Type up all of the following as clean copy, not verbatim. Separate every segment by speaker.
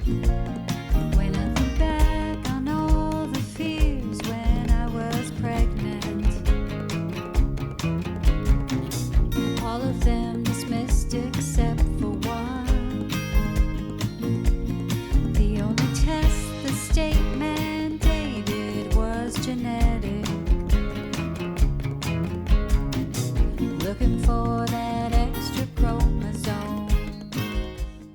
Speaker 1: When I think back on all the fears when I was pregnant, all of them dismissed except for one. The only test the state mandated was genetic. Looking for that extra chromosome.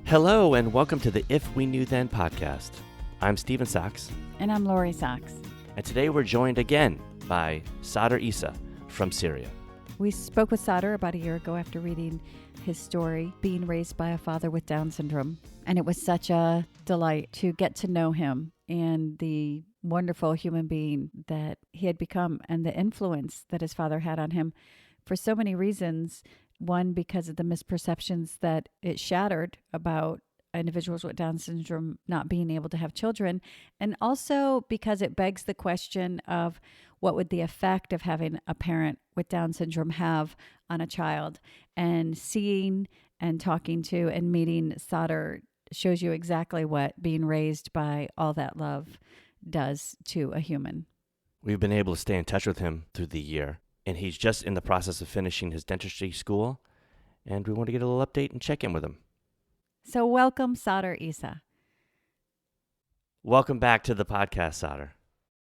Speaker 2: Hello and welcome to the If We Knew Then podcast. I'm Stephen Sachs,
Speaker 3: And I'm Lori Sachs.
Speaker 2: and today we're joined again by Sadr Issa from Syria.
Speaker 3: We spoke with Sadr about a year ago after reading his story, being raised by a father with Down syndrome. And it was such a delight to get to know him and the wonderful human being that he had become and the influence that his father had on him for so many reasons. One, because of the misperceptions that it shattered about individuals with Down syndrome not being able to have children, and also because it begs the question of what would the effect of having a parent with Down syndrome have on a child. And seeing and talking to and meeting Sadr shows you exactly what being raised by all that love does to a human.
Speaker 2: We've been able to stay in touch with him through the year, and he's just in the process of finishing his dentistry school, and we want to get a little update and check in with him.
Speaker 3: So welcome, Sadr Issa.
Speaker 2: Welcome back to the podcast, Sadr.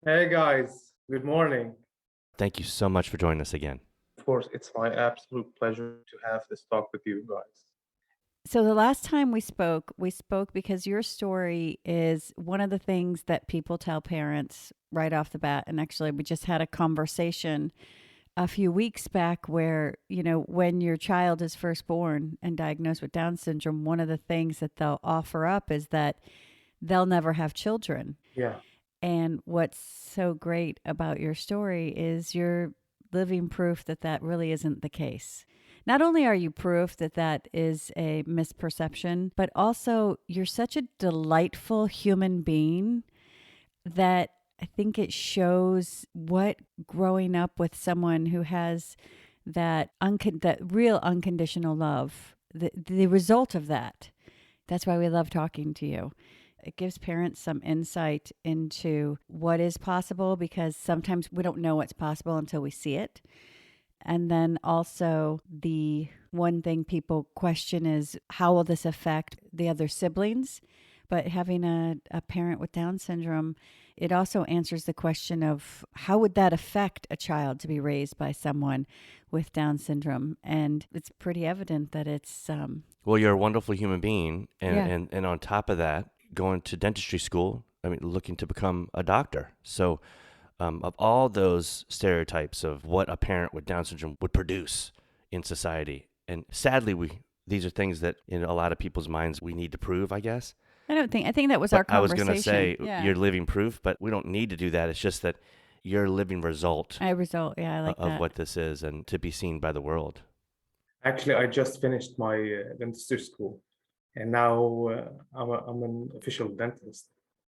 Speaker 4: Hey guys, good morning.
Speaker 2: Thank you so much for joining us again.
Speaker 4: Of course, it's my absolute pleasure to have this talk with you guys.
Speaker 3: So the last time we spoke because your story is one of the things that people tell parents right off the bat. And actually, we just had a conversation a few weeks back where, when your child is first born and diagnosed with Down syndrome, one of the things that they'll offer up is that they'll never have children.
Speaker 4: Yeah,
Speaker 3: And what's so great about your story is you're living proof that that really isn't the case. Not only are you proof that that is a misperception, but also you're such a delightful human being that I think it shows what growing up with someone who has that real unconditional love, the result of that. That's why we love talking to you. It gives parents some insight into what is possible, because sometimes we don't know what's possible until we see it. And then also the one thing people question is, how will this affect the other siblings? But having a parent with Down syndrome, it also answers the question of how would that affect a child to be raised by someone with Down syndrome? And it's pretty evident that it's...
Speaker 2: Well, you're a wonderful human being, and,
Speaker 3: Yeah.
Speaker 2: and on top of that, going to dentistry school, looking to become a doctor. So of all those stereotypes of what a parent with Down syndrome would produce in society, and sadly, these are things that in a lot of people's minds we need to prove, I guess.
Speaker 3: I think that was
Speaker 2: But
Speaker 3: our
Speaker 2: I was
Speaker 3: conversation.
Speaker 2: going to say
Speaker 3: Yeah.
Speaker 2: you're living proof, but we don't need to do that. It's just that you're a living result
Speaker 3: I like
Speaker 2: of
Speaker 3: that.
Speaker 2: what this is, and to be seen by the world.
Speaker 4: actually, I just finished my dentistry school, and now I'm an official dentist.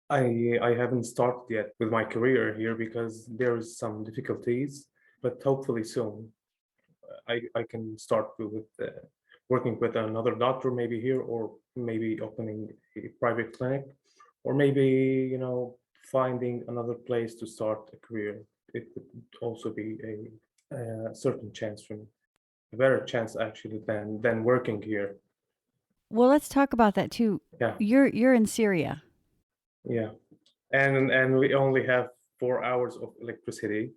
Speaker 4: I haven't started yet with my career here because there's some difficulties, but hopefully soon I can start with working with another doctor, maybe here, or maybe opening a private clinic, or maybe finding another place to start a career. It would also be a certain chance for me, a better chance actually than working here.
Speaker 3: Well, let's talk about that too.
Speaker 4: Yeah,
Speaker 3: You're in Syria.
Speaker 4: yeah, and we only have 4 hours of electricity,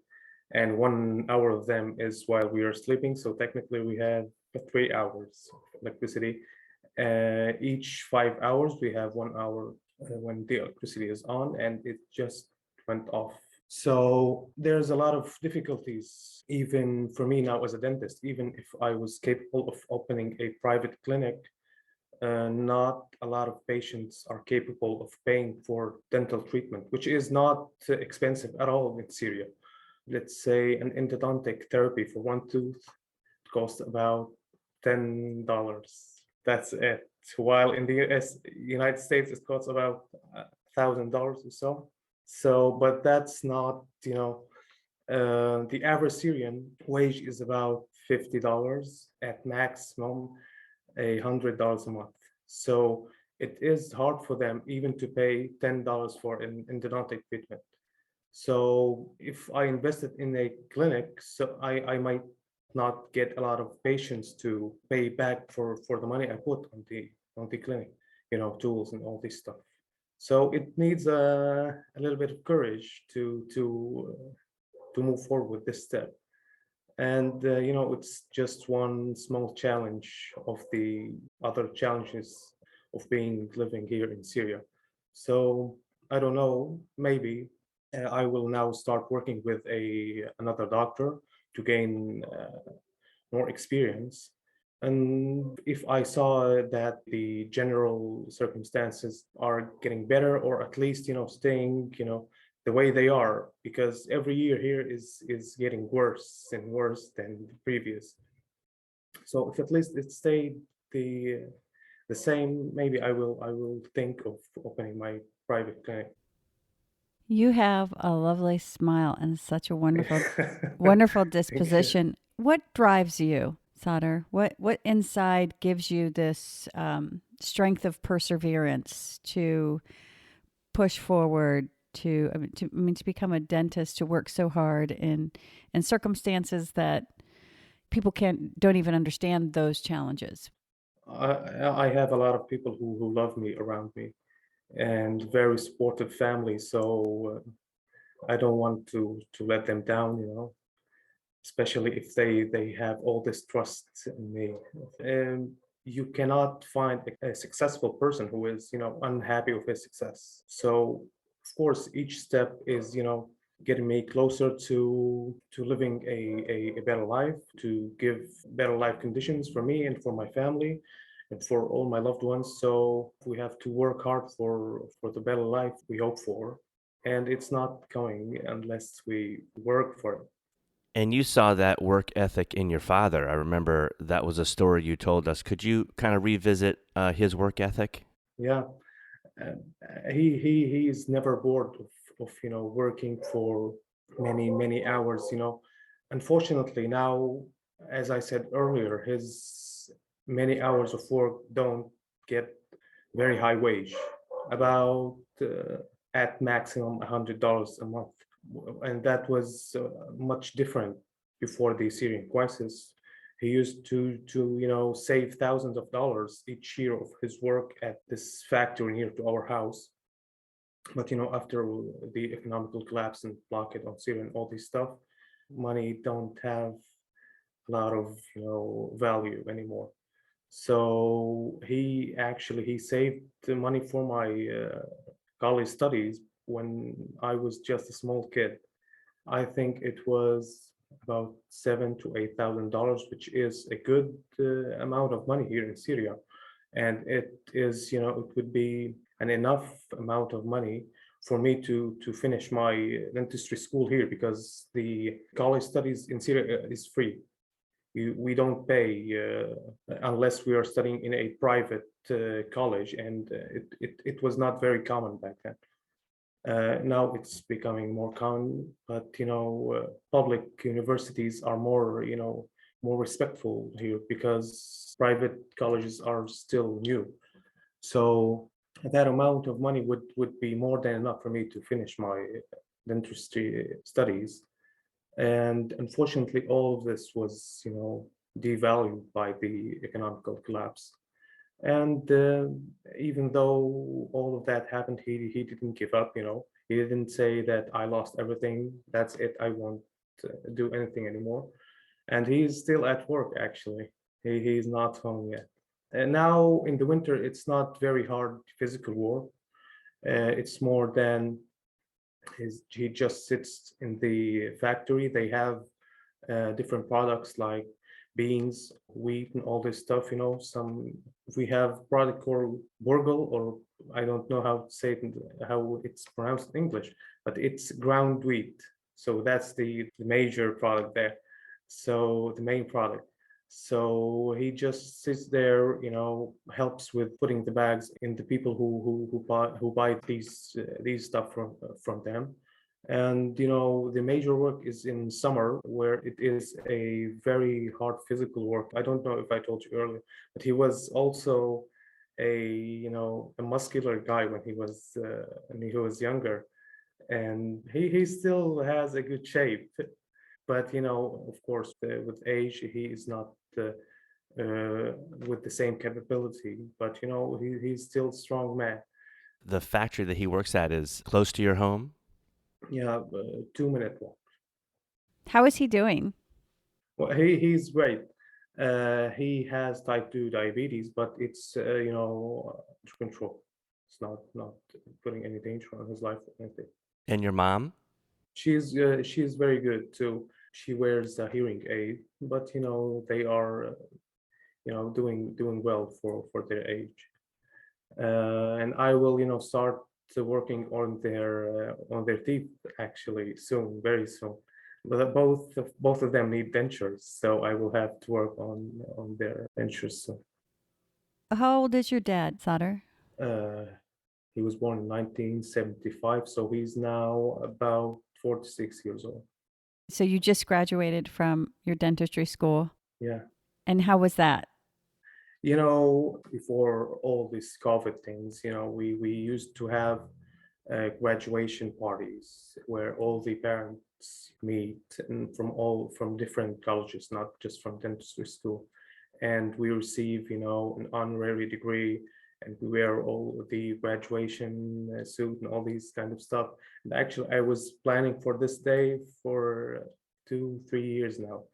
Speaker 4: and 1 hour of them is while we are sleeping. So technically, we have 3 hours of electricity. Each 5 hours, we have 1 hour when the electricity is on, and it just went off. So there's a lot of difficulties, even for me now as a dentist. Even if I was capable of opening a private clinic, not a lot of patients are capable of paying for dental treatment, which is not expensive at all in Syria. Let's say an endodontic therapy for one tooth costs about $10. That's it. While in the United States, it costs about $1,000 or so. So, but that's not, the average Syrian wage is about $50 at maximum $100 a month. So it is hard for them even to pay $10 for an endodontic treatment. So if I invested in a clinic, so I might not get a lot of patients to pay back for the money I put on the clinic, tools and all this stuff. So it needs a little bit of courage to move forward with this step. And it's just one small challenge of the other challenges of being living here in Syria. So I don't know, maybe I will now start working with a another doctor to gain more experience. And if I saw that the general circumstances are getting better, or at least staying the way they are, because every year here is getting worse and worse than the previous. So if at least it stayed the same, maybe I will think of opening my private clinic.
Speaker 3: You have a lovely smile and such a wonderful
Speaker 4: Thank you.
Speaker 3: disposition. What drives you, Sadr? What inside gives you this strength of perseverance to push forward to become a dentist, to work so hard in circumstances that people don't even understand those challenges?
Speaker 4: I have a lot of people who love me around me, and very supportive family. So I don't want to let them down, especially if they have all this trust in me. And you cannot find a successful person who is unhappy with his success. So of course each step is getting me closer to living a better life, to give better life conditions for me and for my family and for all my loved ones. So we have to work hard for the better life we hope for, and it's not coming unless we work for it.
Speaker 2: And you saw that work ethic in your father. I remember that was a story you told us. Could you kind of revisit his work ethic?
Speaker 4: Yeah, he is never bored of working for many hours. Unfortunately now, as I said earlier, his many hours of work don't get very high wage, about at maximum $100 a month, and that was much different before the Syrian crisis. He used to save thousands of dollars each year of his work at this factory near to our house. But after the economical collapse and blockade on Syria and all this stuff, money don't have a lot of value anymore. So he saved the money for my college studies when I was just a small kid. I think it was about $7,000 to $8,000, which is a good amount of money here in Syria, and it would be an enough amount of money for me to finish my dentistry school here, because the college studies in Syria is free. We don't pay unless we are studying in a private college, and it was not very common back then. Now it's becoming more common, but public universities are more respectful here, because private colleges are still new. So that amount of money would be more than enough for me to finish my dentistry studies. And unfortunately, all of this was devalued by the economical collapse. And even though all of that happened, he didn't give up. He didn't say that I lost everything, that's it, I won't do anything anymore. And he's still at work, actually. He's not home yet. And now in the winter, it's not very hard physical work. It's more than he just sits in the factory. They have different products like beans, wheat, and all this stuff. Some we have product called burgle, or I don't know how to say it, how it's pronounced in English, but it's ground wheat. So that's the major product there. So the main product. So he just sits there, helps with putting the bags in the people who buy these stuff from them. And the major work is in summer, where it is a very hard physical work. I don't know if I told you earlier, but he was also a muscular guy when he was younger, and he still has a good shape. But of course, with age, he is not uh, with the same capability. But he's still a strong man.
Speaker 2: The factory that he works at is close to your home.
Speaker 4: Yeah, 2 minute walk.
Speaker 3: How is he doing?
Speaker 4: Well, he's great. He has type 2 diabetes, but it's under control. It's not putting any danger on his life or anything.
Speaker 2: And your mom?
Speaker 4: She's very good too. She wears a hearing aid, but they are doing well for their age. And I will start to working on their teeth actually soon, very soon. But both of them need dentures, so I will have to work on their dentures soon.
Speaker 3: How old is your dad, Sadr?
Speaker 4: Uh, he was born in 1975, so he's now about 46 years old.
Speaker 3: So you just graduated from your dentistry school.
Speaker 4: Yeah.
Speaker 3: And how was that?
Speaker 4: Before all these COVID things, we used to have graduation parties where all the parents meet and from different colleges, not just from dentistry school, and we receive an honorary degree, and we wear all the graduation suit and all these kind of stuff. And actually, I was planning for this day for 2 3 years now.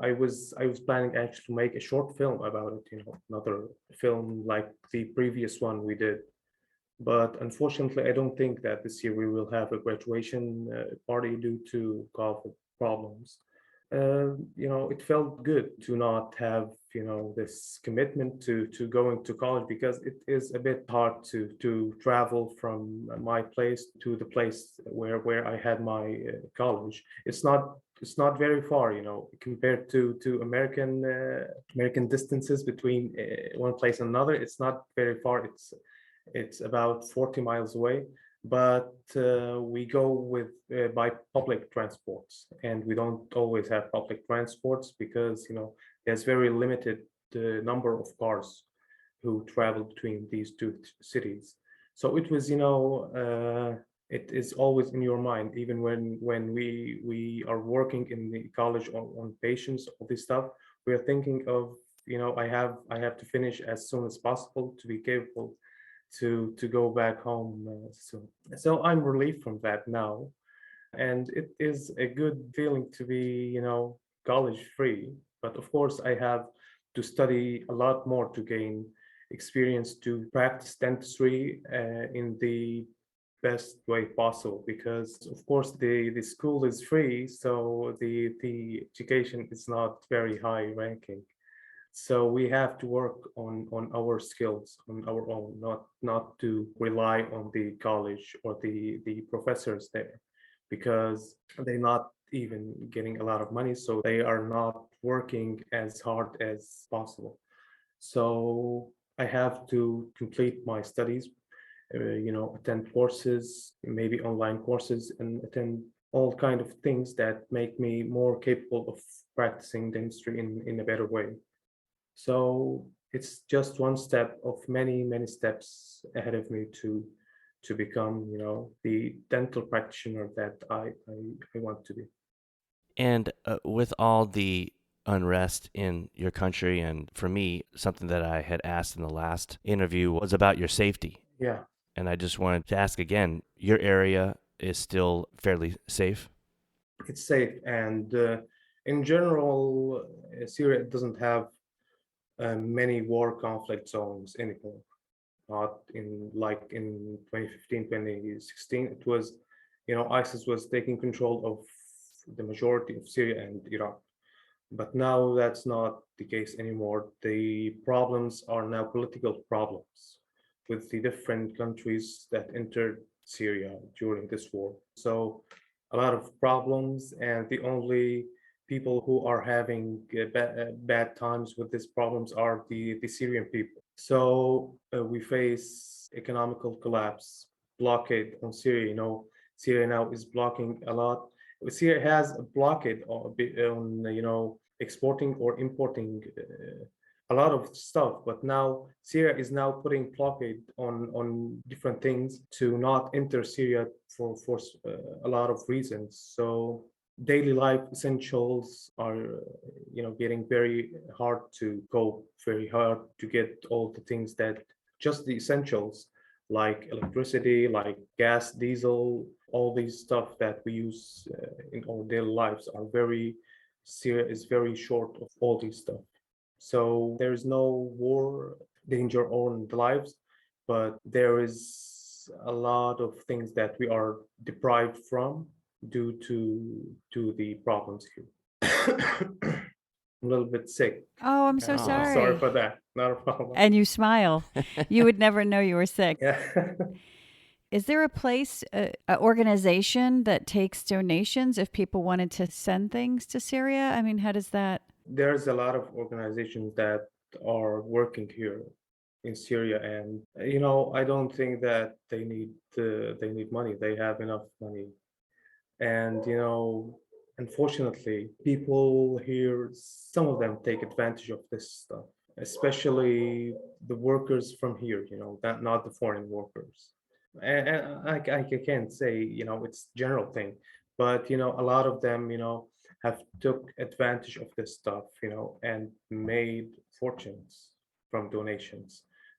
Speaker 4: I was planning actually to make a short film about it, another film like the previous one we did. But unfortunately, I don't think that this year we will have a graduation party due to COVID problems. It felt good to not have, this commitment to going to college, because it is a bit hard to travel from my place to the place where I had my college. It's not very far, compared to American distances between one place and another. It's not very far. It's about 40 miles away, but we go with by public transports, and we don't always have public transports because there's very limited number of cars who travel between these two cities. So it is always in your mind, even when we are working in the college on patients, all this stuff. We are thinking of, I have to finish as soon as possible to be capable to go back home soon. So I'm relieved from that now, and it is a good feeling to be, college free. But of course, I have to study a lot more to gain experience to practice dentistry in the best way possible, because of course the school is free, so the education is not very high ranking. So we have to work on our skills on our own, not to rely on the college or the professors there, because they're not even getting a lot of money, so they are not working as hard as possible. So I have to complete my studies, attend courses, maybe online courses, and attend all kind of things that make me more capable of practicing dentistry in a better way. So it's just one step of many, many steps ahead of me to become, the dental practitioner that I want to be.
Speaker 2: And with all the unrest in your country, and for me, something that I had asked in the last interview was about your safety.
Speaker 4: Yeah,
Speaker 2: And I just wanted to ask again, your area is still fairly safe?
Speaker 4: it's safe. And in general, Syria doesn't have many war conflict zones anymore. Not in like in 2015, 2016. It was, ISIS was taking control of the majority of Syria and Iraq. But now that's not the case anymore. The problems are now political problems with the different countries that entered Syria during this war. So a lot of problems, and the only people who are having bad times with these problems are the Syrian people. So we face economical collapse, blockade on Syria. Syria now is blocking a lot. Syria has a blockade on exporting or importing a lot of stuff. But now Syria is now putting blockade on different things to not enter Syria for a lot of reasons. So daily life essentials are getting very hard to go, very hard to get all the things that just the essentials like electricity, like gas, diesel, all these stuff that we use in our daily lives are very Syria is very short of all these stuff. So there is no war danger on the lives, but there is a lot of things that we are deprived from due to the problems here. I'm a little bit sick.
Speaker 3: Oh, I'm so
Speaker 2: Oh.
Speaker 4: Sorry
Speaker 3: sorry.
Speaker 4: for that. Not a problem.
Speaker 3: And you smile. You would never know you were sick.
Speaker 4: Yeah.
Speaker 3: Is there a place, a organization that takes donations if people wanted to send things to Syria? I mean, how does that?
Speaker 4: There's a lot of organizations that are working here in Syria, and I don't think that they need money. They have enough money, and unfortunately, people here, some of them take advantage of this stuff, especially the workers from here. That not the foreign workers. And I can't say it's general thing, but a lot of them have took advantage of this stuff and made fortunes from donations.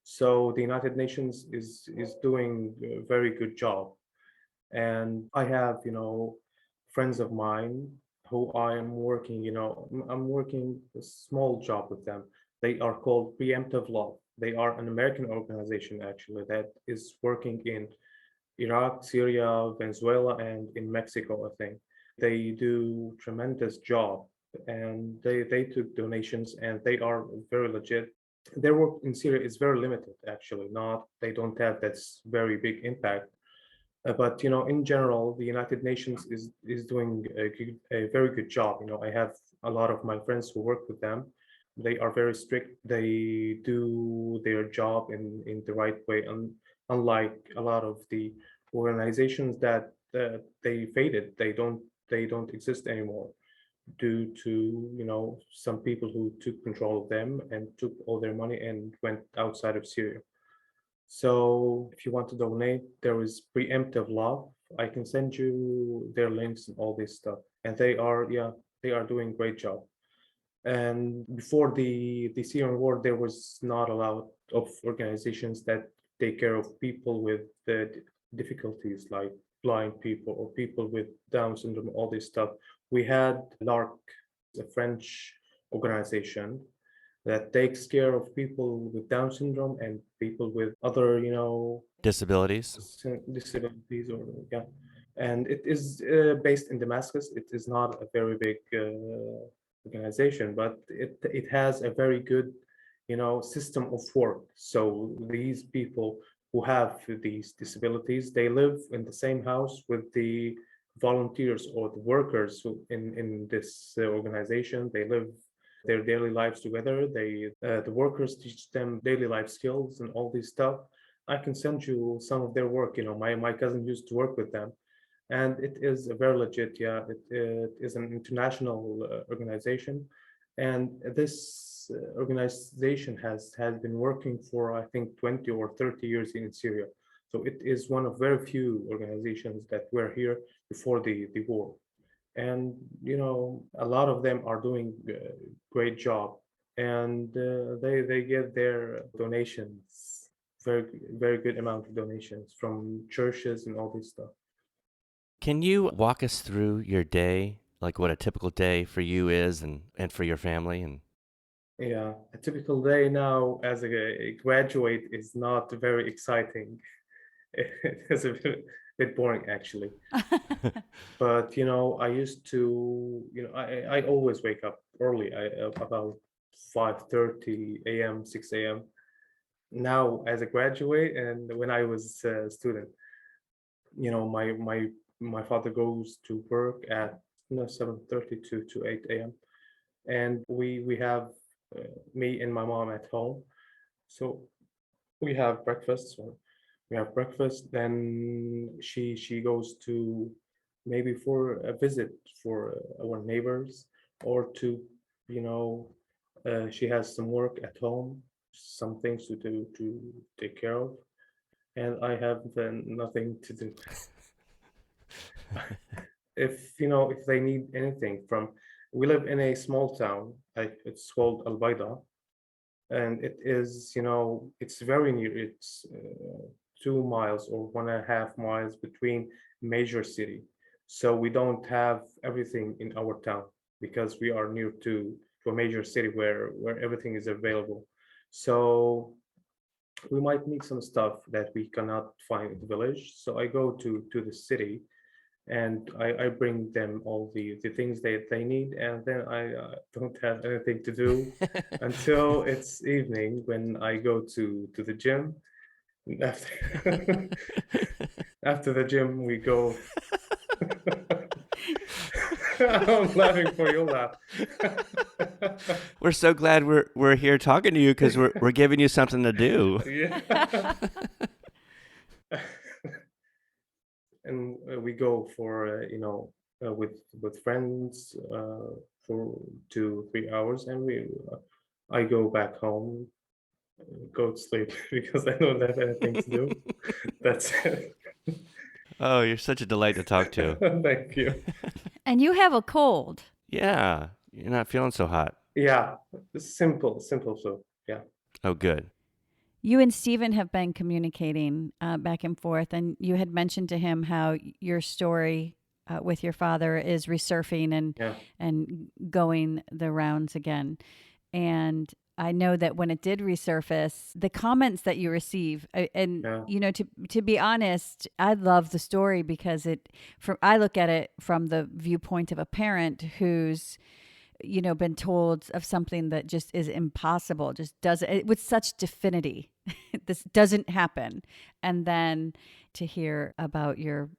Speaker 4: So the United Nations is doing a very good job, and I have friends of mine who I am working I'm working a small job with them. They are called Preemptive Law. They are an American organization actually that is working in Iraq, Syria, Venezuela, and in Mexico, I think. They do tremendous job, and they took donations, and they are very legit. Their work in Syria is very limited, actually. Not They don't have that very big impact. But in general, the United Nations is doing a very good job. I have a lot of my friends who work with them. They are very strict. They do their job in the right way, and unlike a lot of the organizations that they faded, they don't exist anymore due to some people who took control of them and took all their money and went outside of Syria. So if you want to donate, there is Preemptive Law. I can send you their links and all this stuff. And they are doing great job. And before the Syrian war, there was not a lot of organizations that take care of people with the difficulties like blind people or people with Down syndrome, all this stuff. We had LARC, a French organization that takes care of people with Down syndrome and people with other,
Speaker 2: Disabilities.
Speaker 4: disabilities or yeah. And it is based in Damascus. It is not a very big organization, but it has a very good, system of work. So these people who have these disabilities, they live in the same house with the volunteers or the workers who in this organization. They live their daily lives together. The workers teach them daily life skills and all this stuff. I can send you some of their work. My cousin used to work with them, and it is a very legit. Yeah, it is an international organization, and this organization has been working for I think 20 or 30 years in Syria. So it is one of very few organizations that were here before the war, and a lot of them are doing great job, and they get their donations, very very good amount of donations from churches and all this stuff.
Speaker 2: Can you walk us through your day, like what a typical day for you is and for your family? And
Speaker 4: Yeah, a typical day now as a graduate is not very exciting. It is a bit boring actually. But I used to I always wake up early. About 5:30 a.m., 6 a.m. Now as a graduate, and when I was a student, my father goes to work at 7:30 to 8 a.m. and we have me and my mom at home. So we have breakfast. So we have breakfast. Then she goes to maybe for a visit for our neighbors, or to you know She has some work at home, some things to do to take care of, and I have nothing to do. If if they need anything from, we live in a small town, like it's called Al Baida, and it is, it's very near. It's 2 miles or 1.5 miles between major city. So we don't have everything in our town because we are near to a major city where everything is available. So we might need some stuff that we cannot find in the village. So I go to the city, and I bring them all the things they need, and then I don't have anything to do until it's evening when I go to the gym. After after the gym, we go. I'm laughing for your laugh.
Speaker 2: We're so glad we're here talking to you because we're giving you something to do.
Speaker 4: Yeah. And we go for with friends for 2 3 hours, and we I go back home, go to sleep because I don't have anything to do. That's it.
Speaker 2: Oh, you're such a delight to talk to.
Speaker 4: Thank you.
Speaker 3: And you have a cold.
Speaker 2: Yeah, you're not feeling so hot.
Speaker 4: Yeah, simple, so yeah.
Speaker 2: Oh, good.
Speaker 3: You and Stephen have been communicating back and forth, and you had mentioned to him how your story with your father is resurfing
Speaker 4: Yeah.
Speaker 3: and going the rounds again. And I know that when it did resurface, the comments that you receive, and
Speaker 4: Yeah.
Speaker 3: to be honest, I love the story because I look at it from the viewpoint of a parent who's been told of something that just is impossible, just doesn't, with such definity. This doesn't happen. And then to hear about your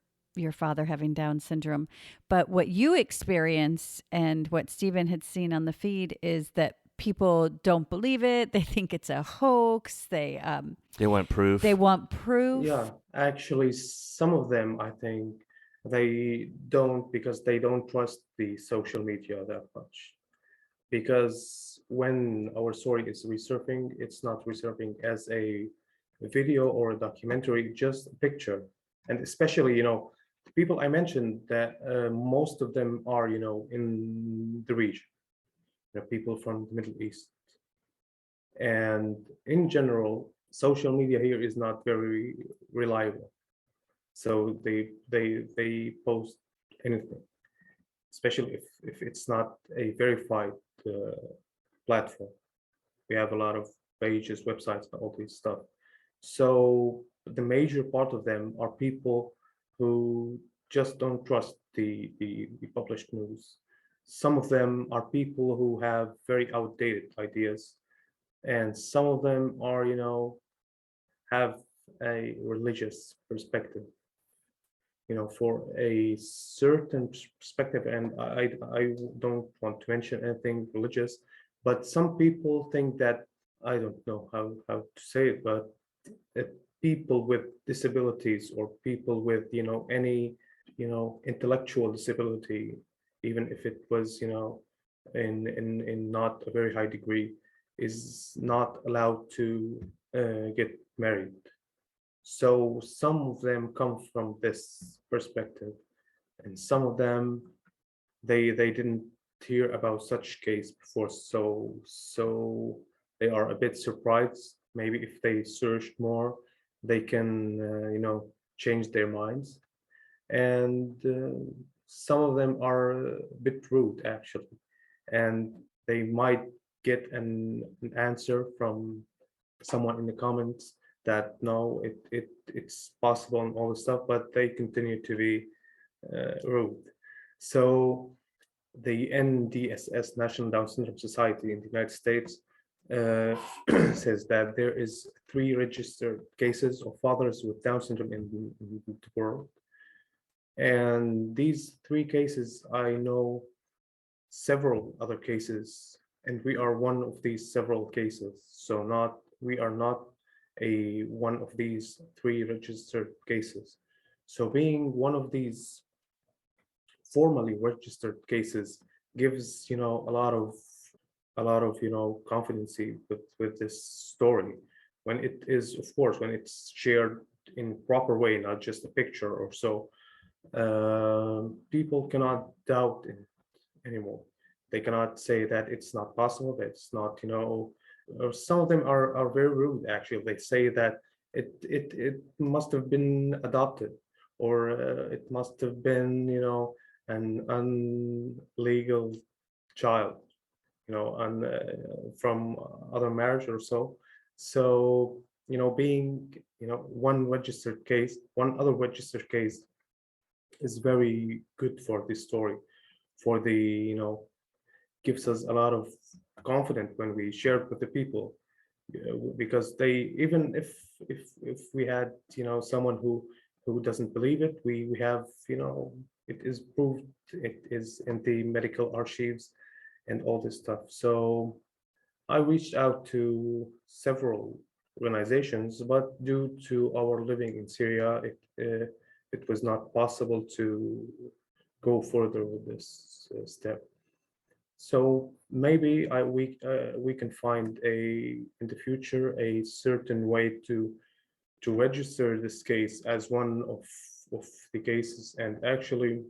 Speaker 3: father having Down syndrome. But what you experience and what Stephen had seen on the feed is that people don't believe it. They think it's a hoax. They
Speaker 2: want proof.
Speaker 3: They want proof.
Speaker 4: Yeah, actually, some of them, I think, they don't, because they don't trust the social media that much. Because when our story is resurfing, it's not resurfing as a video or a documentary, just a picture. And especially, the people I mentioned, that most of them are, in the region, people from the Middle East. And in general, social media here is not very reliable. So they post anything, especially if it's not a verified platform. We have a lot of pages, websites, and all this stuff. So the major part of them are people who just don't trust the published news. Some of them are people who have very outdated ideas, and some of them are, have a religious perspective, for a certain perspective. And I don't want to mention anything religious, but some people think that, I don't know how to say it, but people with disabilities, or people with, any, intellectual disability, even if it was, in not a very high degree, is not allowed to get married. So some of them come from this perspective, and some of them, they didn't hear about such case before. So they are a bit surprised. Maybe if they search more, they can change their minds. And some of them are a bit rude, actually, and they might get an answer from someone in the comments that no, it's possible and all this stuff, but they continue to be rude. So the NDSS, National Down Syndrome Society in the United States, says that there is 3 registered cases of fathers with Down syndrome in the world. And these 3 cases, I know several other cases, and we are one of these several cases. So we are not a one of these 3 registered cases. So being one of these formally registered cases gives, a lot of a lot of confidence with this story, when it is, of course, when it's shared in proper way, not just a picture or so. People cannot doubt it anymore. They cannot say that it's not possible, that it's not, or some of them are very rude actually. They say that it must have been adopted, or it must have been, an unlegal child, and from other marriage or so. So, being, one other registered case is very good for this story, for the, gives us a lot of confidence when we share it with the people, because they, even if we had, someone who doesn't believe it, we have, it is proved, it is in the medical archives and all this stuff. So I reached out to several organizations, but due to our living in Syria, it was not possible to go further with this step. So maybe we can find in the future a certain way to register this case as one of the cases. And actually,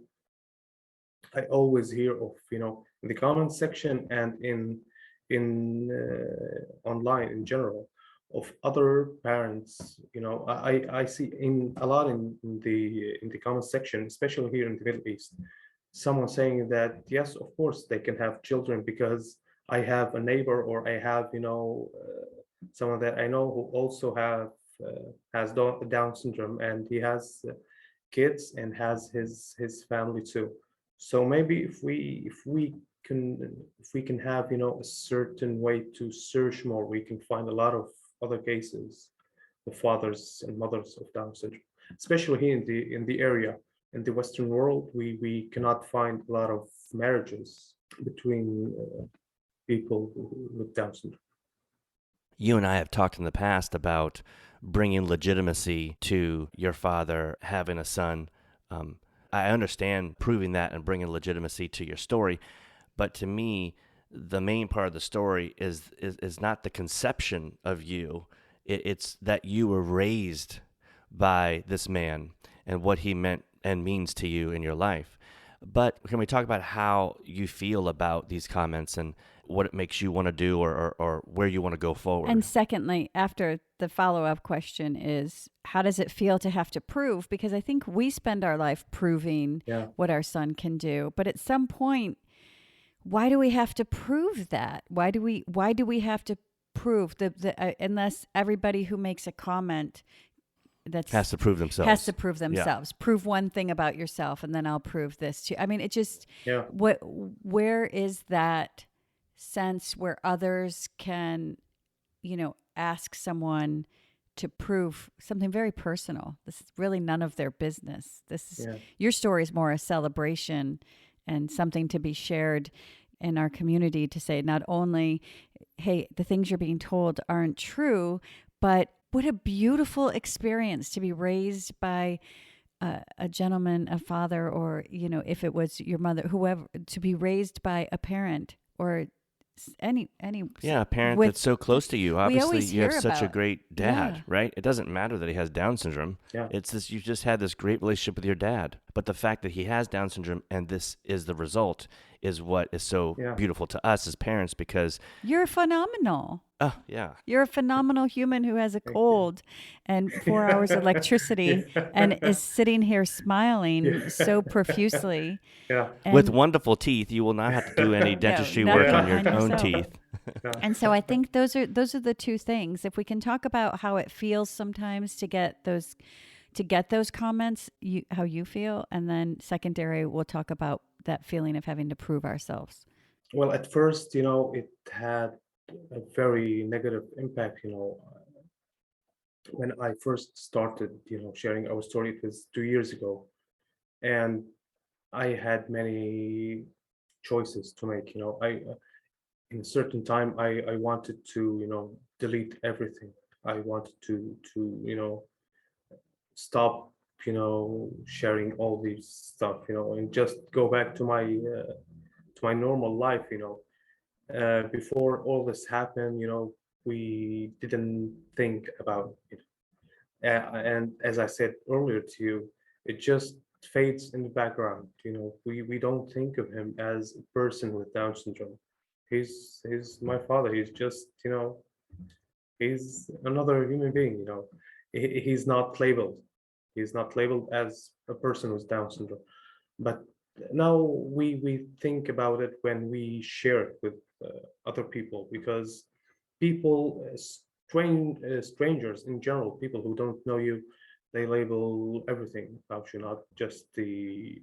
Speaker 4: I always hear of, in the comment section and in online in general, of other parents. I see in a lot in the comment section, especially here in the Middle East, someone saying that yes, of course they can have children because I have a neighbor, or I have, someone that I know who also has Down syndrome, and he has kids and has his family too. So maybe if we can have, a certain way to search more, we can find a lot of other cases of fathers and mothers of Down syndrome, especially here in the area. In the Western world, we cannot find a lot of marriages between people with Down syndrome.
Speaker 2: You and I have talked in the past about bringing legitimacy to your father having a son. I understand proving that and bringing legitimacy to your story, but to me, the main part of the story is not the conception of you. It's that you were raised by this man and what he meant and means to you in your life. But can we talk about how you feel about these comments and what it makes you want to do, or where you want to go forward?
Speaker 3: And secondly, after the follow-up question is, how does it feel to have to prove? Because I think we spend our life proving
Speaker 4: Yeah.
Speaker 3: what our son can do. But at some point, why do we have to prove that? Why do we have to prove unless everybody who makes a comment that's
Speaker 2: Has to prove themselves.
Speaker 3: has to prove
Speaker 2: Yeah.
Speaker 3: themselves. Prove one thing about yourself, and then I'll prove this too. I mean, it just
Speaker 4: Yeah.
Speaker 3: where is that sense where others can, ask someone to prove something very personal? This is really none of their business. This is
Speaker 4: Yeah.
Speaker 3: your story is more a celebration and something to be shared in our community, to say not only, hey, the things you're being told aren't true, but what a beautiful experience to be raised by a gentleman, a father, or, if it was your mother, whoever, to be raised by a parent or any
Speaker 2: Yeah, a parent
Speaker 3: with-
Speaker 2: that's so close to you. Obviously,
Speaker 3: always
Speaker 2: you have
Speaker 3: hear
Speaker 2: such a
Speaker 3: about-
Speaker 2: great dad,
Speaker 3: Yeah.
Speaker 2: right? It doesn't matter that he has Down syndrome.
Speaker 4: Yeah.
Speaker 2: It's this, you just had this great relationship with your dad. But the fact that he has Down syndrome and this is the result is what is so
Speaker 4: Yeah.
Speaker 2: beautiful to us as parents, because,
Speaker 3: You're phenomenal.
Speaker 2: yeah.
Speaker 3: You're a phenomenal human who has a
Speaker 4: Thank you.
Speaker 3: cold and 4 hours of electricity
Speaker 4: Yeah.
Speaker 3: and is sitting here smiling
Speaker 4: Yeah.
Speaker 3: so profusely.
Speaker 4: Yeah.
Speaker 2: With
Speaker 3: And-
Speaker 2: wonderful teeth, you will not have to do any dentistry work
Speaker 3: nothing
Speaker 2: on your
Speaker 3: on
Speaker 2: own
Speaker 3: yourself.
Speaker 2: teeth.
Speaker 4: Yeah.
Speaker 3: And so I think those are the two things. If we can talk about how it feels sometimes to get those comments, how you feel, and then secondary, we'll talk about that feeling of having to prove ourselves.
Speaker 4: Well, at first, it had a very negative impact, when I first started, sharing our story. It was 2 years ago, and I had many choices to make. In a certain time, I wanted to, delete everything. I wanted to stop, sharing all these stuff, and just go back to my normal life. Before all this happened, we didn't think about it. And as I said earlier to you, it just fades in the background. We don't think of him as a person with Down syndrome. He's my father. He's just, he's another human being. He's not labeled. He's not labeled as a person with Down syndrome. But now we think about it when we share it with other people, because people, strangers in general, people who don't know you, they label everything about you, not just the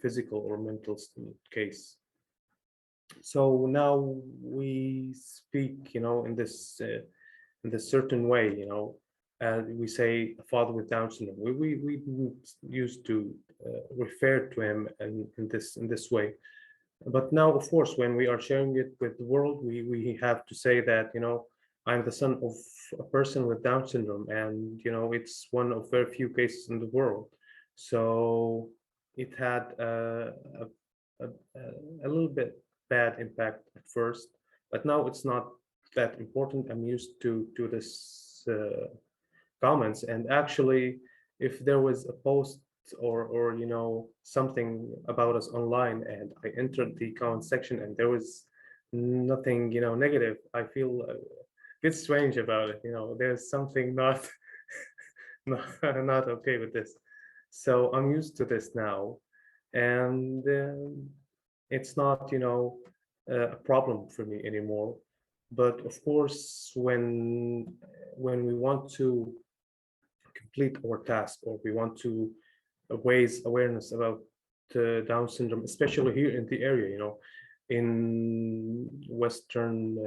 Speaker 4: physical or mental case. So now we speak, in this certain way, and we say a father with Down syndrome. We used to refer to him in this way. But now, of course, when we are sharing it with the world, we have to say that, I'm the son of a person with Down syndrome, and it's one of very few cases in the world. So it had a, a little bit bad impact at first, but now it's not that important. I'm used to this comments, and actually, if there was a post or something about us online, and I entered the comment section and there was nothing negative, I feel a bit strange about it. There's something not not okay with this. So I'm used to this now, and it's not a problem for me anymore. But of course, when we want to complete our task, or we want to raise awareness about Down syndrome, especially here in the area, in Western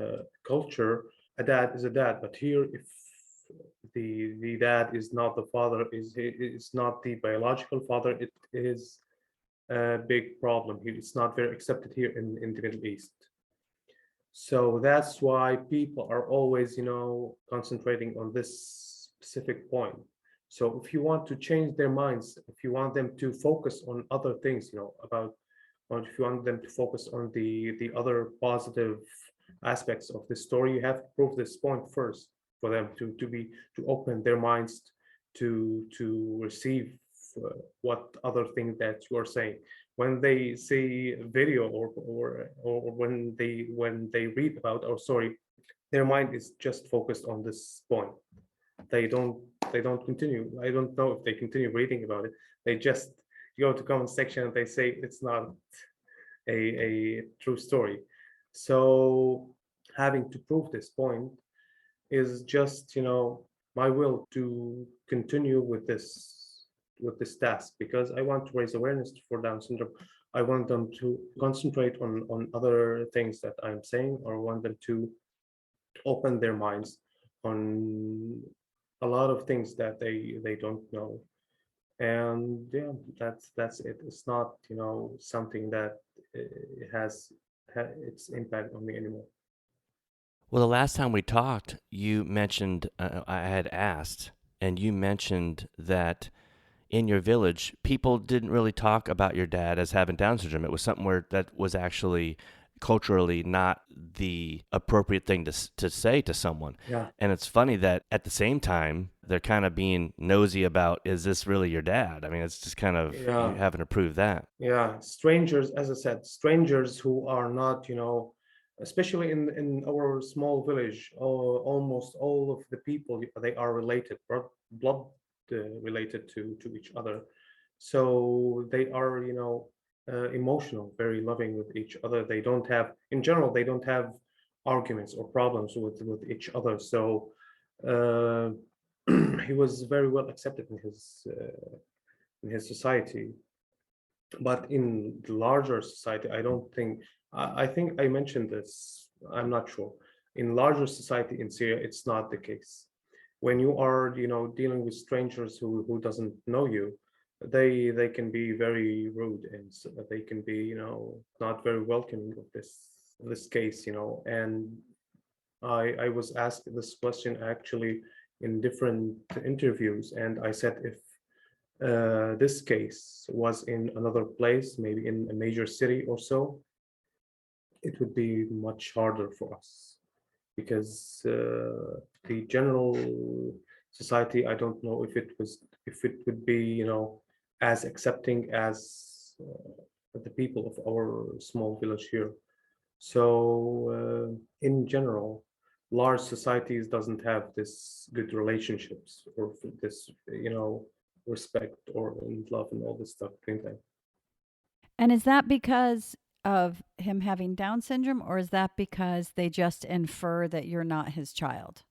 Speaker 4: culture, a dad is a dad. But here, if the dad is not the father, is not the biological father, it is a big problem here. It's not very accepted here in the Middle East. So that's why people are always, concentrating on this specific point. So if you want to change their minds, if you want them to focus on other things, or if you want them to focus on the other positive aspects of the story, you have to prove this point first for them to open their minds to receive what other thing that you are saying. When they see a video, or when they read about our story, their mind is just focused on this point. They don't they don't continue. I don't know if they continue reading about it. They just go to comment section and they say it's not a true story. So having to prove this point is just, my will to continue with this task, because I want to raise awareness for Down syndrome. I want them to concentrate on other things that I'm saying, or want them to open their minds on a lot of things that they don't know. And yeah, that's it. It's not, something that has its impact on me anymore.
Speaker 2: Well, the last time we talked, you mentioned, I had asked, and you mentioned that in your village, people didn't really talk about your dad as having Down syndrome. It was something where that was actually culturally not the appropriate thing to say to someone.
Speaker 4: Yeah.
Speaker 2: And it's funny that at the same time, they're kind of being nosy about, is this really your dad? I mean, it's just kind of you
Speaker 4: Yeah.
Speaker 2: having to prove that.
Speaker 4: Yeah, strangers, as I said, strangers who are not, especially in our small village, almost all of the people, they are related, blood related to each other. So they are, emotional, very loving with each other. They don't have, in general, they don't have arguments or problems with each other. So uh, he was very well accepted in his society. But in the larger society, I don't think, I think I mentioned this, I'm not sure. In larger society in Syria, it's not the case. When you are, dealing with strangers who doesn't know you, they can be very rude, and they can be, not very welcoming of this case, and I was asked this question actually in different interviews, and I said, if this case was in another place, maybe in a major city or so, it would be much harder for us because the general society, I don't know if it would be, as accepting as the people of our small village here. So in general, large societies doesn't have this good relationships or this, respect or love and all this stuff between them.
Speaker 3: And is that because of him having Down syndrome, or is that because they just infer that you're not his child?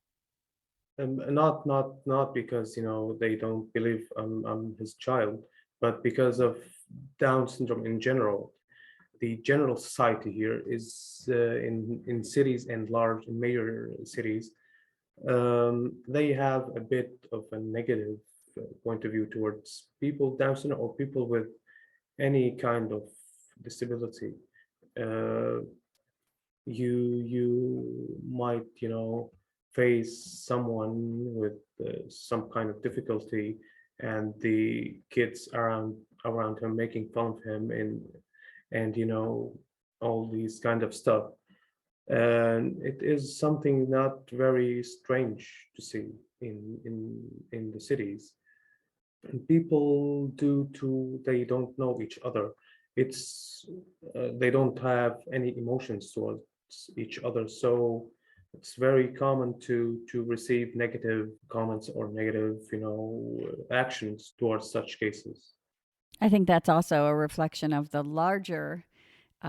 Speaker 4: Not because they don't believe I'm his child, but because of Down syndrome in general. The general society here is in cities and large in major cities. They have a bit of a negative point of view towards people Down syndrome or people with any kind of disability. Uh, you might face someone with some kind of difficulty, and the kids around him making fun of him and all these kind of stuff, and it is something not very strange to see in the cities. And people due to they don't know each other, it's they don't have any emotions towards each other, so it's very common to receive negative comments or negative actions towards such cases.
Speaker 3: I think that's also a reflection of the larger.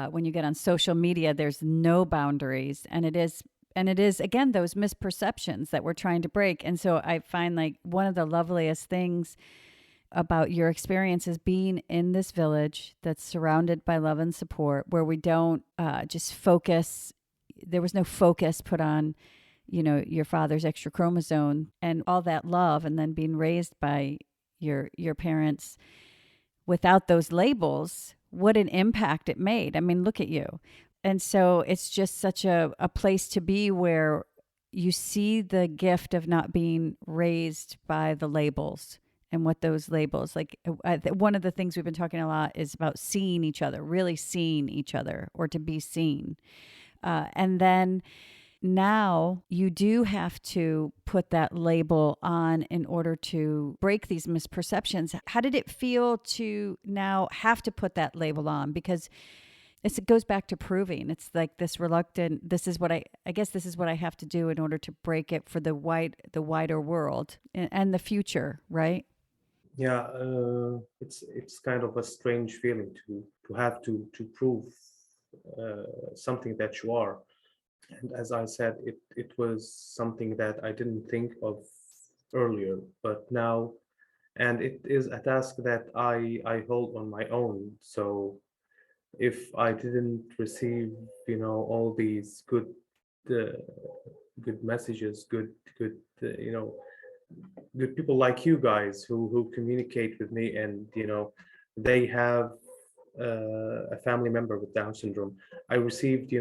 Speaker 3: When you get on social media, there's no boundaries, and it is again those misperceptions that we're trying to break. And so I find like one of the loveliest things about your experience is being in this village that's surrounded by love and support, where we don't just focus. There was no focus put on, your father's extra chromosome and all that love, and then being raised by your parents without those labels. What an impact it made. I mean, look at you. And so it's just such a place to be where you see the gift of not being raised by the labels and what those labels like. One of the things we've been talking a lot is about seeing each other, really seeing each other, or to be seen. And then now you do have to put that label on in order to break these misperceptions. How did it feel to now have to put that label on? Because it goes back to proving. It's like this reluctant, this is what I guess this is what I have to do in order to break it for the wider world and the future, right?
Speaker 4: Yeah, it's kind of a strange feeling to have to prove something that you are. And as I said, it was something that I didn't think of earlier, but now, and it is a task that I hold on my own. So if I didn't receive, all these uh, good messages, good, good people like you guys who communicate with me, and they have a family member with Down syndrome. I received,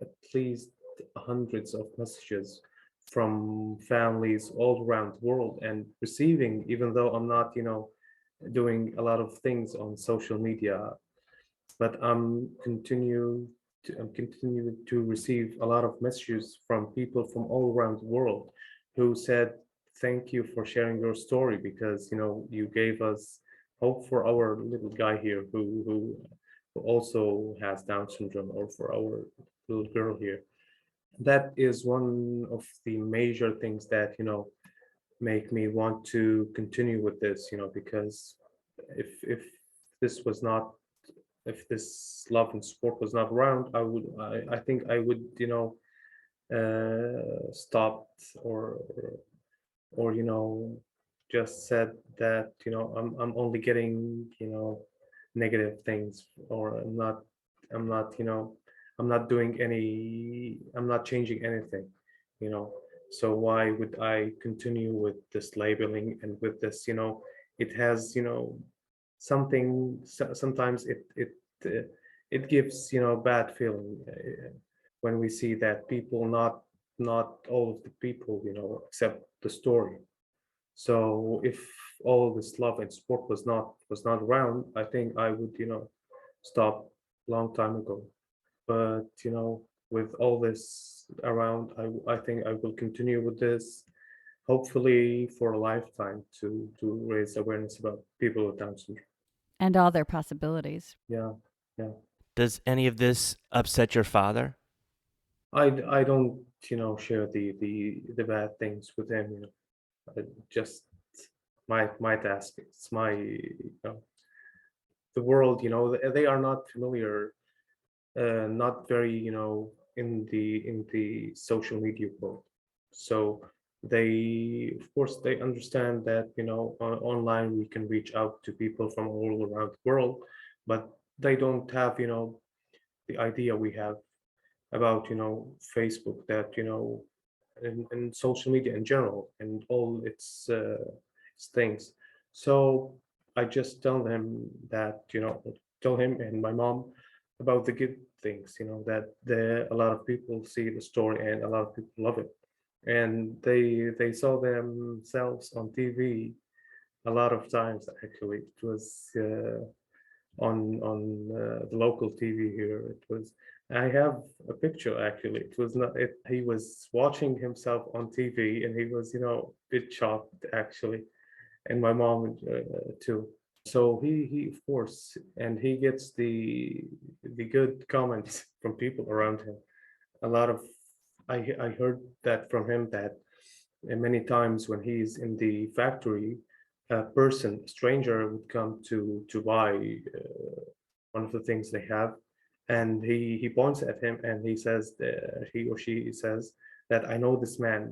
Speaker 4: at least hundreds of messages from families all around the world, and receiving, even though I'm not, doing a lot of things on social media, but I'm continuing to receive a lot of messages from people from all around the world who said thank you for sharing your story, because you gave us hope for our little guy here who also has Down syndrome, or for our little girl here. That is one of the major things that make me want to continue with this, because if this was not if this love and support was not around, I think I would stopped, or just said that I'm only getting negative things, or I'm not I'm not changing anything, you know so why would I continue with this labeling and with this, it has, sometimes uh, it gives bad feeling when we see that people, not all of the people accept the story. So if all this love and support was not around, I think I would stop long time ago. But with all this around, I think I will continue with this, hopefully for a lifetime, to raise awareness about people with Down syndrome.
Speaker 3: And all their possibilities.
Speaker 4: Yeah, yeah.
Speaker 2: Does any of this upset your father?
Speaker 4: I don't share the bad things with him. Just my task. It's my the world. They are not familiar, not very in the social media world. So they, of course, they understand that online we can reach out to people from all around the world, but they don't have the idea we have about Facebook, that and social media in general and all its things. So I just tell them that tell him and my mom about the good things, that a lot of people see the story and a lot of people love it, and they saw themselves on TV a lot of times. Actually, it was on the local TV here. It was. I have a picture actually. It was not. He was watching himself on TV, and he was a bit shocked actually, and my mom too. So he of course, and he gets the good comments from people around him. A lot of I heard that from him, that many times when he's in the factory, a stranger would come to buy one of the things they have, and he points at him and he says, he or she says that I know this man.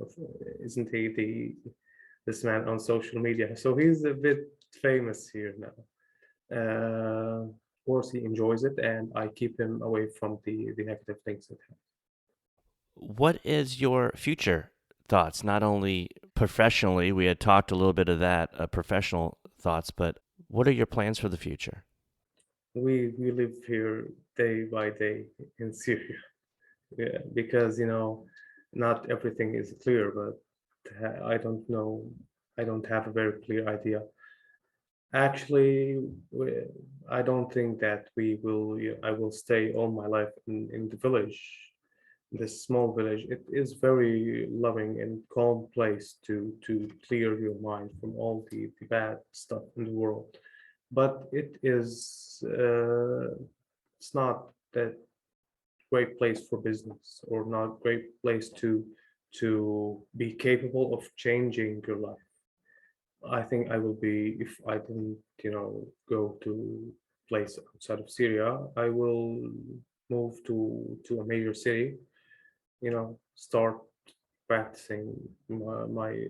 Speaker 4: Isn't he this man on social media? So he's a bit famous here now. Of course, he enjoys it, and I keep him away from the negative things that happen.
Speaker 2: What is your future thoughts? Not only professionally, we had talked a little bit of that, professional thoughts, but what are your plans for the future?
Speaker 4: We live here day by day in Syria, yeah, because not everything is clear, but I don't know. I don't have a very clear idea. Actually, I don't think that we will. I will stay all my life in the village, this small village. It is very loving and calm place to clear your mind from all the bad stuff in the world. But it's not that great place for business, or not great place to be capable of changing your life. I think I will be, if I didn't go to place outside of Syria, I will move to a major city, start practicing my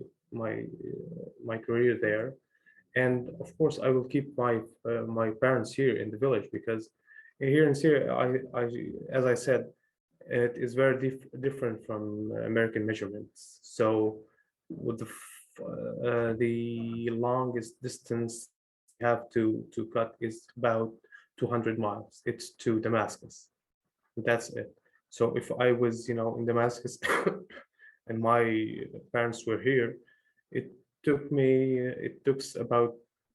Speaker 4: career there. And of course I will keep my parents here in the village, because here in Syria, I as I said, it is very different from American measurements. So with the longest distance you have to cut is about 200 miles. It's to Damascus. That's it. So if I was in Damascus and my parents were here, it took about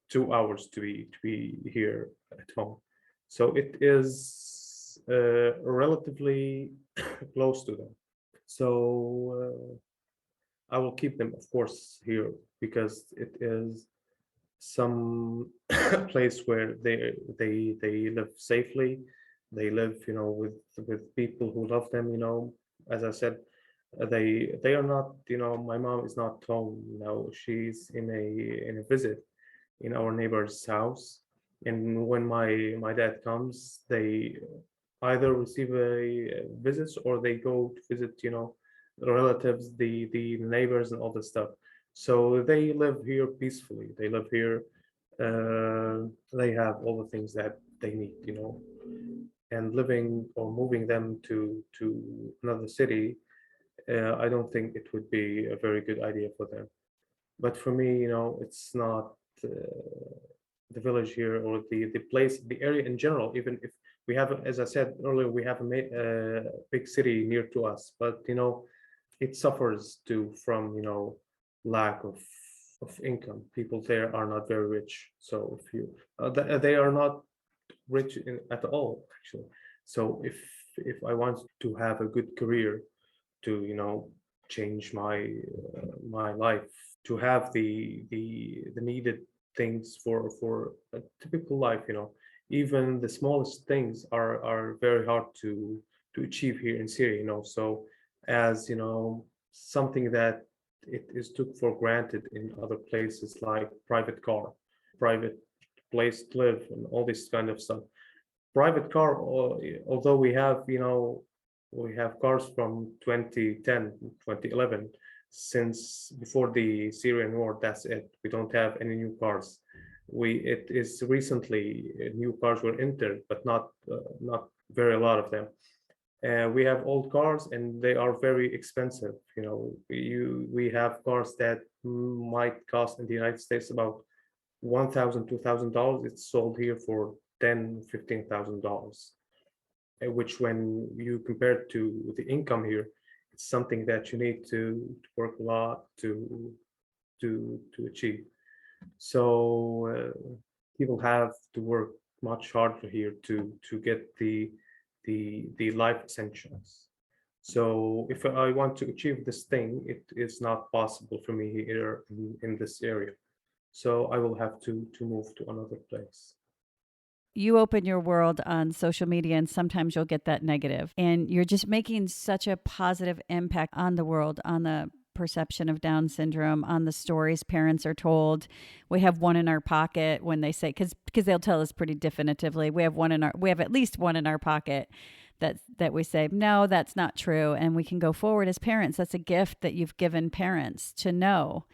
Speaker 4: 2 hours to be here at home. So it is relatively close to them. So I will keep them, of course, here, because it is some place where they live safely. They live, with people who love them. As I said, they are not. My mom is not home now. She's in a visit in our neighbor's house, and when my dad comes, they either receive a visits, or they go to visit the relatives, the neighbors, and all this stuff. So they live here peacefully. They live here. They have all the things that they need, and living or moving them to another city, I don't think it would be a very good idea for them. But for me, it's not the village here, or the place, the area in general. Even if we have, as I said earlier, we have a big city near to us, but it suffers too from lack of income. People there are not very rich, so if you they are not rich at all, actually. So if I want to have a good career, to change my life, to have the needed things for a typical life, even the smallest things are very hard to achieve here in Syria, so as something that it is took for granted in other places, like private car, private place to live, and all this kind of stuff. Private car, although we have cars from 2010, 2011, since before the Syrian war. That's it. We don't have any new cars. It is recently new cars were entered, but not very a lot of them. We have old cars, and they are very expensive. We have cars that might cost in the United States about $1,000, $2,000. It's sold here for $10,000, $15,000, which, when you compare it to the income here, it's something that you need to work a lot to achieve. So people have to work much harder here to get the life essentials. So if I want to achieve this thing, it is not possible for me here in this area. So I will have to move to another place.
Speaker 3: You open your world on social media, and sometimes you'll get that negative, and you're just making such a positive impact on the world, on the perception of Down syndrome, on the stories parents are told. We have one in our pocket, when they say, because they'll tell us pretty definitively, we have at least one in our pocket that we say, no, that's not true, and we can go forward as parents. That's a gift that you've given parents to know.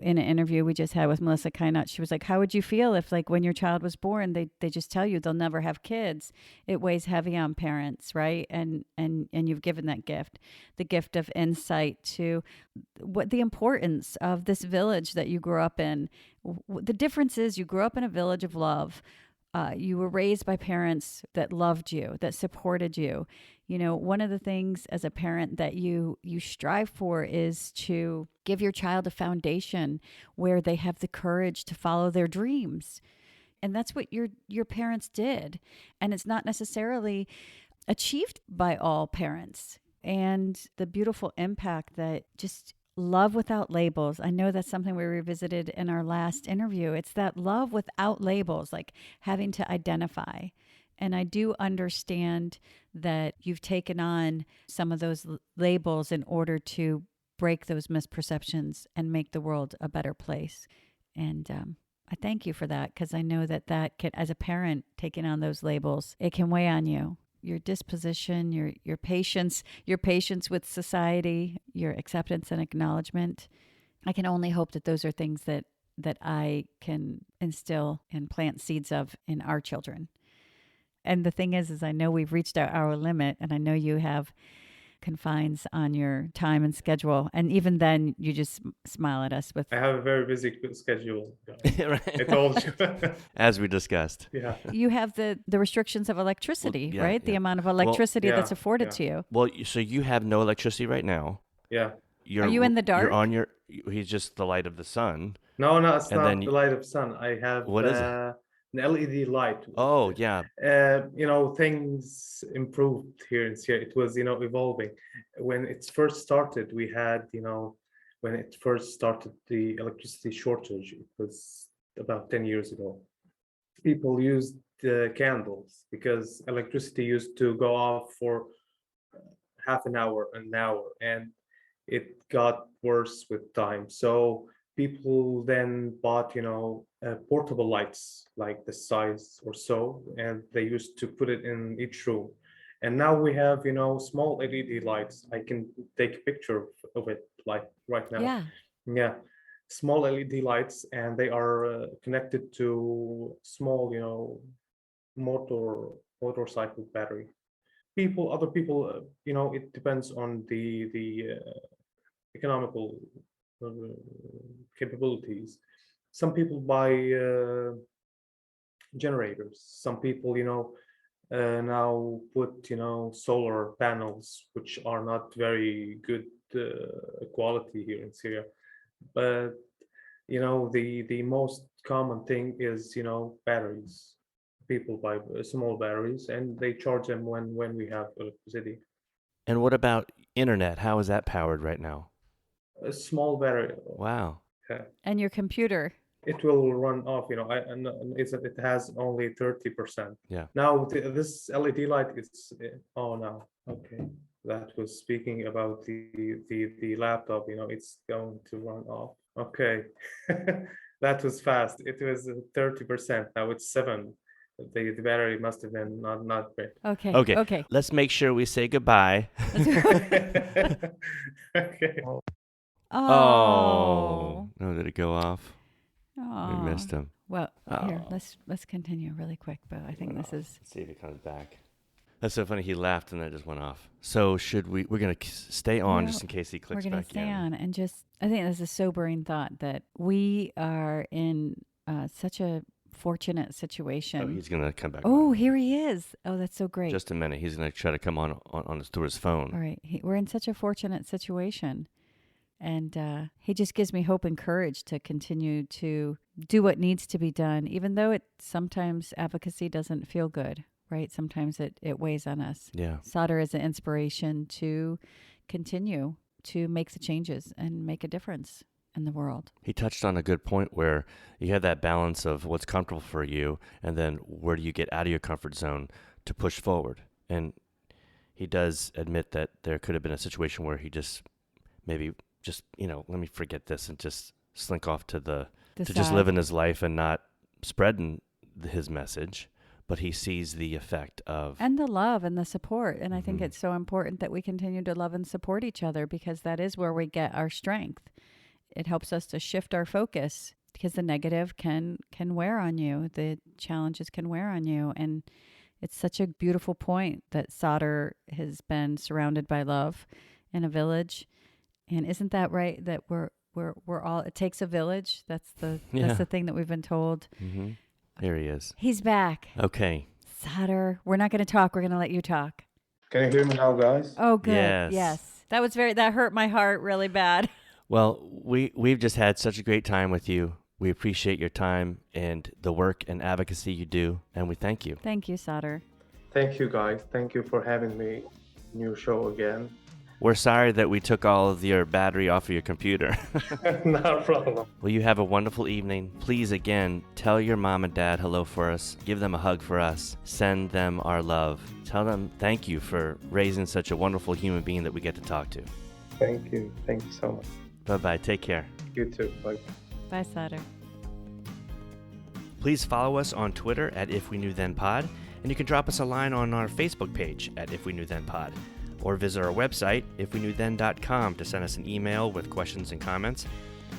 Speaker 3: In an interview we just had with Melissa Kynott, she was like, how would you feel if, like, when your child was born, they just tell you they'll never have kids? It weighs heavy on parents, right? And you've given that gift, the gift of insight to what the importance of this village that you grew up in. The difference is you grew up in a village of love. You were raised by parents that loved you, that supported you. One of the things as a parent that you strive for is to give your child a foundation where they have the courage to follow their dreams. And that's what your parents did. And it's not necessarily achieved by all parents. And the beautiful impact that just love without labels. I know that's something we revisited in our last interview. It's that love without labels, like having to identify. And I do understand that you've taken on some of those labels in order to break those misperceptions and make the world a better place. And I thank you for that, because I know that can, as a parent, taking on those labels, it can weigh on you. Your disposition, your patience with society, your acceptance and acknowledgement. I can only hope that those are things that I can instill and plant seeds of in our children. And the thing is I know we've reached our hour limit, and I know you have confines on your time and schedule. And even then, you just smile at us with.
Speaker 4: I have a very busy schedule.
Speaker 2: Right.
Speaker 4: I told you.
Speaker 2: As we discussed.
Speaker 4: Yeah.
Speaker 3: You have the restrictions of electricity,
Speaker 2: Well, yeah,
Speaker 3: right? The
Speaker 2: yeah.
Speaker 3: amount of electricity
Speaker 4: yeah,
Speaker 3: that's afforded
Speaker 4: yeah.
Speaker 3: to you.
Speaker 2: Well, so you have no electricity right now.
Speaker 4: Yeah.
Speaker 3: Are you in the dark?
Speaker 2: You're on he's just the light of the sun.
Speaker 4: No, it's
Speaker 2: And
Speaker 4: not
Speaker 2: then
Speaker 4: the light of sun. I have
Speaker 2: what is it?
Speaker 4: an LED light.
Speaker 2: Oh, yeah.
Speaker 4: Things improved here in Syria. It was, evolving. When it first started, we had, when it first started, the electricity shortage, it was about 10 years ago. People used candles because electricity used to go off for half an hour, and it got worse with time. So people then bought, portable lights like this size or so, and they used to put it in each room. And now we have, small LED lights. I can take a picture of it, like right now.
Speaker 3: Yeah.
Speaker 4: Yeah, small LED lights, and they are connected to small, motorcycle battery. Other people, it depends on the economical uh, capabilities. Some people buy generators. Some people, now put, solar panels, which are not very good quality here in Syria. But the most common thing is, batteries. people buy small batteries, and they charge them when we have electricity.
Speaker 2: And what about internet? How is that powered right now?
Speaker 4: A small battery.
Speaker 2: Wow.
Speaker 4: Yeah.
Speaker 3: And your computer.
Speaker 4: It will run off. And it has only 30%.
Speaker 2: Yeah.
Speaker 4: Now this LED light is. Oh no. Okay. That was speaking about the laptop. It's going to run off. Okay. That was fast. It was 30%. Now it's 7. The battery must have been not great.
Speaker 3: Okay.
Speaker 2: Okay.
Speaker 3: Okay.
Speaker 2: Let's make sure we say goodbye.
Speaker 4: Okay.
Speaker 2: Oh. No, did it go off?
Speaker 3: Oh.
Speaker 2: We missed him.
Speaker 3: Well, here,
Speaker 2: Oh.
Speaker 3: let's continue really quick, but I think this is.
Speaker 2: Let's see if he comes back. That's so funny. He laughed and then it just went off. So should we? We're gonna stay on
Speaker 3: No,
Speaker 2: just in case he clicks
Speaker 3: We're going
Speaker 2: back
Speaker 3: to stay
Speaker 2: in.
Speaker 3: on and just, I think this is a sobering thought that we are in such a fortunate situation.
Speaker 2: Oh, he's gonna come back.
Speaker 3: Oh,
Speaker 2: on.
Speaker 3: here he is. Oh, that's so great.
Speaker 2: Just a minute. He's gonna try to come on through his phone.
Speaker 3: All right. We're in such a fortunate situation. And he just gives me hope and courage to continue to do what needs to be done, even though sometimes advocacy doesn't feel good, right? Sometimes it weighs on us.
Speaker 2: Yeah.
Speaker 3: Sadr is an inspiration to continue to make the changes and make a difference in the world.
Speaker 2: He touched on a good point where you have that balance of what's comfortable for you and then where do you get out of your comfort zone to push forward. And he does admit that there could have been a situation where he just maybe let me forget this and just slink off to just living his life and not spreading his message. But he sees the effect of...
Speaker 3: And the love and the support. And I think
Speaker 2: Mhm.
Speaker 3: it's so important that we continue to love and support each other because that is where we get our strength. It helps us to shift our focus because the negative can wear on you. The challenges can wear on you. And it's such a beautiful point that Sadr has been surrounded by love in a village. And isn't that right? That we're all, it takes a village. That's the thing that we've been told.
Speaker 2: Mm-hmm. Here he is.
Speaker 3: He's back.
Speaker 2: Okay.
Speaker 3: Sadr, we're not going to talk. We're going to let you talk.
Speaker 4: Can you hear me now, guys?
Speaker 3: Oh, good.
Speaker 2: Yes.
Speaker 3: That hurt my heart really bad.
Speaker 2: Well, we've just had such a great time with you. We appreciate your time and the work and advocacy you do, and we thank you.
Speaker 3: Thank you, Sadr.
Speaker 4: Thank you, guys. Thank you for having me. New show again.
Speaker 2: We're sorry that we took all of your battery off of your computer.
Speaker 4: Not a problem.
Speaker 2: Well, you have a wonderful evening. Please, again, tell your mom and dad hello for us. Give them a hug for us. Send them our love. Tell them thank you for raising such a wonderful human being that we get to talk to.
Speaker 4: Thank you. Thank you so much.
Speaker 2: Bye-bye. Take care.
Speaker 4: You too. Bye.
Speaker 3: Bye, Sadr.
Speaker 2: Please follow us on Twitter at If We Knew Then Pod, and you can drop us a line on our Facebook page at If We Knew Then Pod, or visit our website, ifweknewthen.com, to send us an email with questions and comments.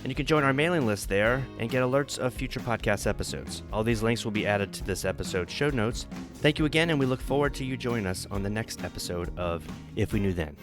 Speaker 2: And you can join our mailing list there and get alerts of future podcast episodes. All these links will be added to this episode's show notes. Thank you again, and we look forward to you joining us on the next episode of If We Knew Then.